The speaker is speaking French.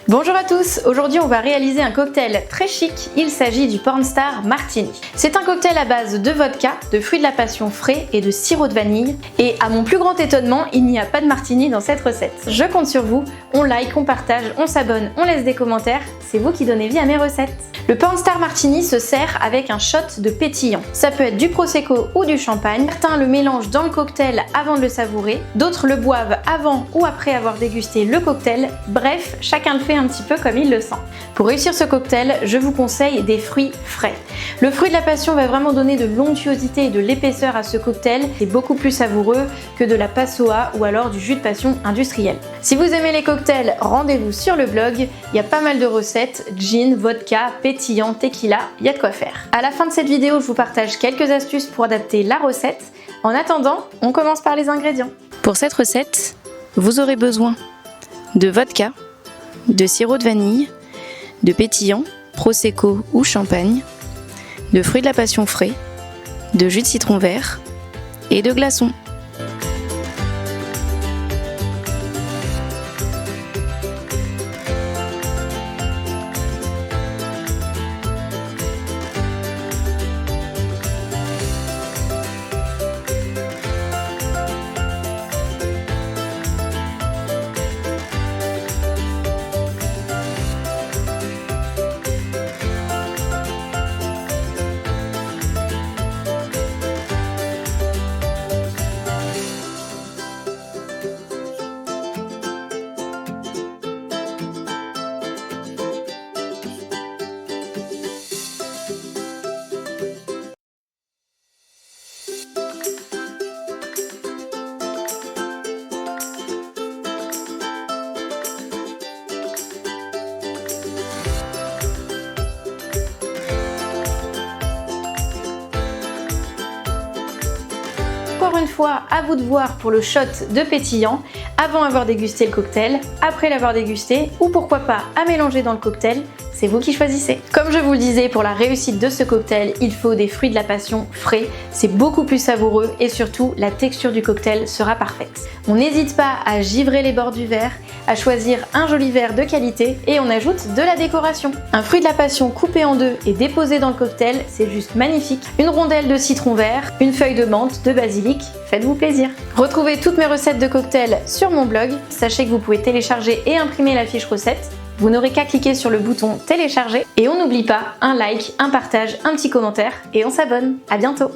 Bonjour à tous, aujourd'hui on va réaliser un cocktail très chic, il s'agit du Pornstar Martini. C'est un cocktail à base de vodka, de fruits de la passion frais et de sirop de vanille. Et à mon plus grand étonnement, il n'y a pas de martini dans cette recette. Je compte sur vous, on like, on partage, on s'abonne, on laisse des commentaires, c'est vous qui donnez vie à mes recettes. Le Pornstar Martini se sert avec un shot de pétillant. Ça peut être du prosecco ou du champagne. Certains le mélangent dans le cocktail avant de le savourer, d'autres le boivent avant ou après avoir dégusté le cocktail. Bref, chacun le fait un petit peu comme il le sent. Pour réussir ce cocktail, je vous conseille des fruits frais. Le fruit de la passion va vraiment donner de l'onctuosité et de l'épaisseur à ce cocktail. C'est beaucoup plus savoureux que de la passoa ou alors du jus de passion industriel. Si vous aimez les cocktails, rendez-vous sur le blog. Il y a pas mal de recettes, gin, vodka, pétillant, tequila, il y a de quoi faire. À la fin de cette vidéo, je vous partage quelques astuces pour adapter la recette. En attendant, on commence par les ingrédients. Pour cette recette, vous aurez besoin de vodka, de sirop de vanille, de pétillant, prosecco ou champagne, de fruits de la passion frais, de jus de citron vert et de glaçons. Encore une fois, à vous de voir pour le shot de pétillant, avant avoir dégusté le cocktail, après l'avoir dégusté, ou pourquoi pas à mélanger dans le cocktail, c'est vous qui choisissez. Comme je vous le disais, pour la réussite de ce cocktail, il faut des fruits de la passion frais, c'est beaucoup plus savoureux et surtout la texture du cocktail sera parfaite. On n'hésite pas à givrer les bords du verre, à choisir un joli verre de qualité et on ajoute de la décoration. Un fruit de la passion coupé en deux et déposé dans le cocktail, c'est juste magnifique. Une rondelle de citron vert, une feuille de menthe, de basilic, faites-vous plaisir. Retrouvez toutes mes recettes de cocktails sur mon blog. Sachez que vous pouvez télécharger et imprimer la fiche recette. Vous n'aurez qu'à cliquer sur le bouton télécharger et on n'oublie pas un like, un partage, un petit commentaire et on s'abonne. À bientôt.